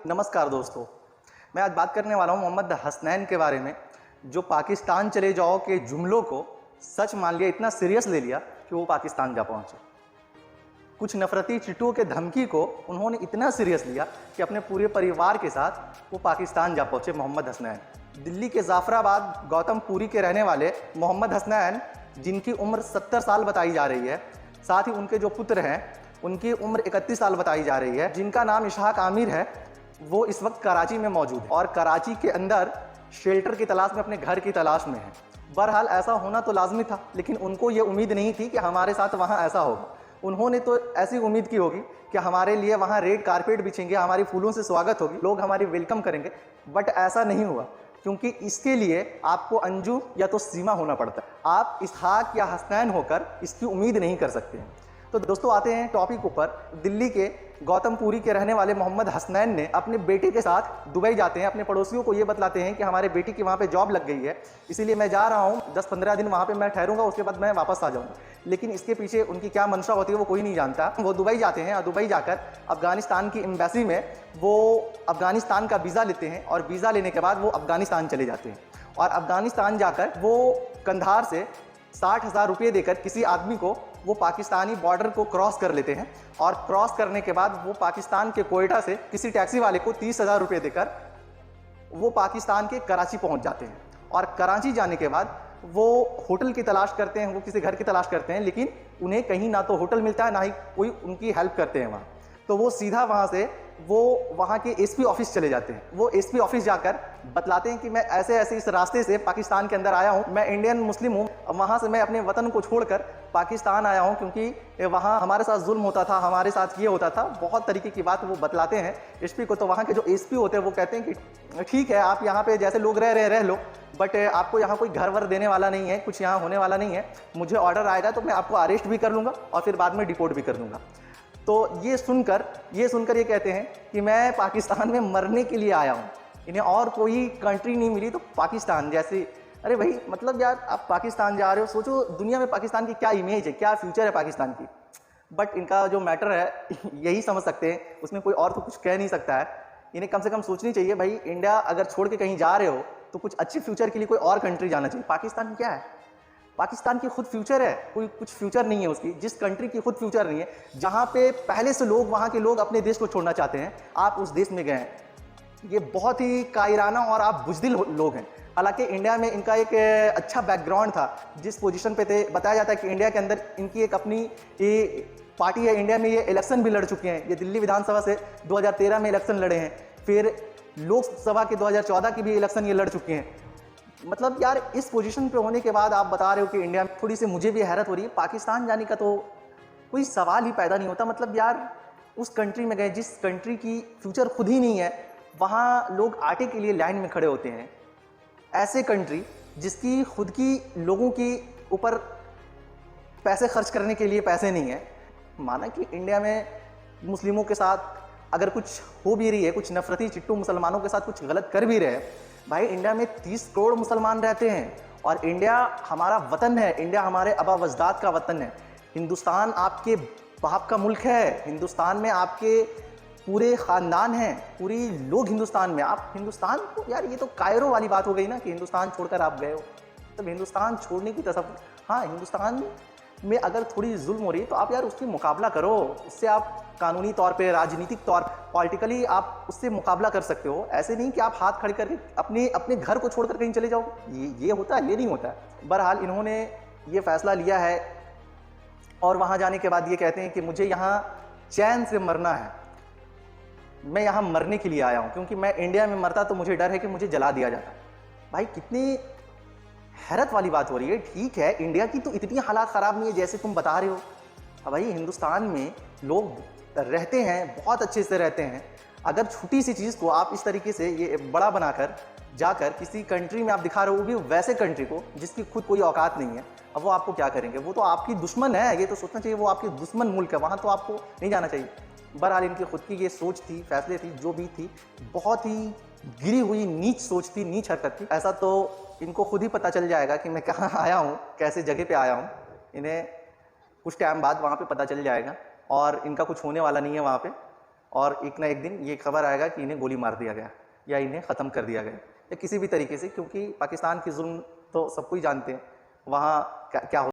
नमस्कार दोस्तों, मैं आज बात करने वाला हूँ मोहम्मद हसनैन के बारे में, जो पाकिस्तान चले जाओ के जुमलों को सच मान लिया, इतना सीरियस ले लिया कि वो पाकिस्तान जा पहुँचे। कुछ नफरती चिट्ठुओं के धमकी को उन्होंने इतना सीरियस लिया कि अपने पूरे परिवार के साथ वो पाकिस्तान जा पहुँचे। मोहम्मद हसनैन दिल्ली के जाफराबाद गौतमपुरी के रहने वाले मोहम्मद हसनैन, जिनकी उम्र 70 साल बताई जा रही है, साथ ही उनके जो पुत्र हैं उनकी उम्र 31 साल बताई जा रही है, जिनका नाम इशहाक आमिर है। वो इस वक्त कराची में मौजूद है और कराची के अंदर शेल्टर की तलाश में, अपने घर की तलाश में है। बहरहाल ऐसा होना तो लाजमी था, लेकिन उनको ये उम्मीद नहीं थी कि हमारे साथ वहाँ ऐसा होगा। उन्होंने तो ऐसी उम्मीद की होगी कि हमारे लिए वहाँ रेड कारपेट बिछेंगे, हमारी फूलों से स्वागत होगी, लोग हमारी वेलकम करेंगे, बट ऐसा नहीं हुआ, क्योंकि इसके लिए आपको अंजू या तो सीमा होना पड़ता है। आप इसहाक या हसनैन होकर इसकी उम्मीद नहीं कर सकते हैं। तो दोस्तों आते हैं टॉपिक ऊपर। दिल्ली के गौतमपुरी के रहने वाले मोहम्मद हसनैन ने अपने बेटे के साथ दुबई जाते हैं। अपने पड़ोसियों को ये बतलाते हैं कि हमारे बेटी की वहाँ पे जॉब लग गई है, इसीलिए मैं जा रहा हूँ, 10-15 दिन वहाँ पे मैं ठहरूंगा, उसके बाद मैं वापस आ जाऊँगा। लेकिन इसके पीछे उनकी क्या मंशा होती है वो कोई नहीं जानता। वो दुबई जाते हैं और दुबई जाकर अफगानिस्तान की एम्बेसी में वो अफगानिस्तान का वीज़ा लेते हैं और वीज़ा लेने के बाद वो अफगानिस्तान चले जाते हैं। और अफगानिस्तान जाकर वो कंधार से 60,000 रुपये देकर किसी आदमी को वो पाकिस्तानी बॉर्डर को क्रॉस कर लेते हैं और क्रॉस करने के बाद वो पाकिस्तान के कोयटा से किसी टैक्सी वाले को 30,000 रुपये देकर वो पाकिस्तान के कराची पहुंच जाते हैं। और कराची जाने के बाद वो होटल की तलाश करते हैं, वो किसी घर की तलाश करते हैं, लेकिन उन्हें कहीं ना तो होटल मिलता है, ना ही कोई उनकी हेल्प करते हैं वहाँ। तो वो सीधा वहाँ से वो वहाँ के एसपी ऑफिस चले जाते हैं। वो एसपी ऑफिस जाकर बतलाते हैं कि मैं ऐसे ऐसे इस रास्ते से पाकिस्तान के अंदर आया हूँ, मैं इंडियन मुस्लिम हूँ, वहाँ से मैं अपने वतन को छोड़कर पाकिस्तान आया हूँ क्योंकि वहाँ हमारे साथ जुल्म होता था, हमारे साथ ये होता था, बहुत तरीके की बात वो बतलाते हैं एसपी को। तो वहाँ के जो एसपी होते हैं वो कहते हैं कि ठीक है, आप यहाँ पे जैसे लोग रह लो, बट आपको यहाँ कोई घर वर देने वाला नहीं है, कुछ यहाँ होने वाला नहीं है। मुझे ऑर्डर आएगा तो मैं आपको अरेस्ट भी कर लूँगा और फिर बाद में डिपोर्ट भी कर दूँगा। तो ये सुनकर ये कहते हैं कि मैं पाकिस्तान में मरने के लिए आया हूँ, इन्हें और कोई कंट्री नहीं मिली तो पाकिस्तान जैसे। अरे भाई, मतलब यार आप पाकिस्तान जा रहे हो, सोचो दुनिया में पाकिस्तान की क्या इमेज है, क्या फ्यूचर है पाकिस्तान की। बट इनका जो मैटर है यही समझ सकते हैं, उसमें कोई और तो कुछ कह नहीं सकता है। इन्हें कम से कम सोचनी चाहिए, भाई इंडिया अगर छोड़ के कहीं जा रहे हो तो कुछ अच्छे फ्यूचर के लिए कोई और कंट्री जाना चाहिए। पाकिस्तान क्या है? पाकिस्तान की खुद फ्यूचर है, कोई कुछ फ्यूचर नहीं है उसकी। जिस कंट्री की खुद फ्यूचर नहीं है, जहाँ पे पहले से लोग, वहाँ के लोग अपने देश को छोड़ना चाहते हैं, आप उस देश में गए हैं, ये बहुत ही कायराना और आप बुज़दिल लोग हैं। हालांकि इंडिया में इनका एक अच्छा बैकग्राउंड था, जिस पोजीशन पे थे। बताया जाता है कि इंडिया के अंदर इनकी एक अपनी पार्टी है। इंडिया में ये इलेक्शन भी लड़ चुके हैं। ये दिल्ली विधानसभा से 2013 में इलेक्शन लड़े हैं, फिर लोकसभा के 2014 की भी इलेक्शन ये लड़ चुके हैं। मतलब यार, इस पोजीशन पे होने के बाद आप बता रहे हो कि इंडिया में, थोड़ी सी मुझे भी हैरत हो रही है। पाकिस्तान जाने का तो कोई सवाल ही पैदा नहीं होता। मतलब यार, उस कंट्री में गए जिस कंट्री की फ्यूचर खुद ही नहीं है, वहाँ लोग आटे के लिए लाइन में खड़े होते हैं। ऐसे कंट्री जिसकी खुद की लोगों के ऊपर पैसे खर्च करने के लिए पैसे नहीं है। माना कि इंडिया में मुस्लिमों के साथ अगर कुछ हो भी रही है, कुछ नफरती चिट्टू मुसलमानों के साथ कुछ गलत कर भी रहे हैं, भाई इंडिया में 30 करोड़ मुसलमान रहते हैं और इंडिया हमारा वतन है, इंडिया हमारे आबा अजदाद का वतन है। हिंदुस्तान आपके बाप का मुल्क है, हिंदुस्तान में आपके पूरे ख़ानदान हैं, पूरी लोग हिंदुस्तान में। आप हिंदुस्तान को, यार ये तो कायरो वाली बात हो गई ना कि हिंदुस्तान छोड़कर आप गए हो। तब हिंदुस्तान छोड़ने की तसव्वुर, हाँ, हिंदुस्तान में अगर थोड़ी जुल्म हो रही है तो आप यार उसकी मुकाबला करो, उससे आप कानूनी तौर पे, राजनीतिक तौर, पॉलिटिकली आप उससे मुकाबला कर सकते हो। ऐसे नहीं कि आप हाथ खड़े करके अपने घर को छोड़कर कहीं चले जाओ। ये होता है? ये नहीं होता है। बहरहाल इन्होंने ये फैसला लिया है और वहाँ जाने के बाद ये कहते हैं कि मुझे यहाँ चैन से मरना है, मैं यहाँ मरने के लिए आया हूँ, क्योंकि मैं इंडिया में मरता तो मुझे डर है कि मुझे जला दिया जाता। भाई कितनी हैरत वाली बात हो रही है। ठीक है, इंडिया की तो इतनी हालात ख़राब नहीं है जैसे तुम बता रहे हो। अब भाई हिंदुस्तान में लोग रहते हैं, बहुत अच्छे से रहते हैं। अगर छोटी सी चीज़ को आप इस तरीके से ये बड़ा बनाकर जाकर किसी कंट्री में आप दिखा रहे हो, वो भी वैसे कंट्री को जिसकी खुद कोई औकात नहीं है, अब वो आपको क्या करेंगे? वो तो आपकी दुश्मन है, ये तो सोचना चाहिए। वो आपकी दुश्मन मुल्क है, वहाँ तो आपको नहीं जाना चाहिए। बहरहाल इनकी खुद की ये सोच थी, फैसले थी, जो भी थी, बहुत ही गिरी हुई नीच सोच थी, नीच हरकत थी। ऐसा तो इनको खुद ही पता चल जाएगा कि मैं कहाँ आया हूँ, कैसे जगह पे आया हूँ। इन्हें कुछ टाइम बाद वहाँ पे पता चल जाएगा और इनका कुछ होने वाला नहीं है वहाँ पे। और एक ना एक दिन ये खबर आएगा कि इन्हें गोली मार दिया गया या इन्हें ख़त्म कर दिया गया या किसी भी तरीके से, क्योंकि पाकिस्तान की जुल्म तो सब कोई जानते हैं, वहाँ क्या क्या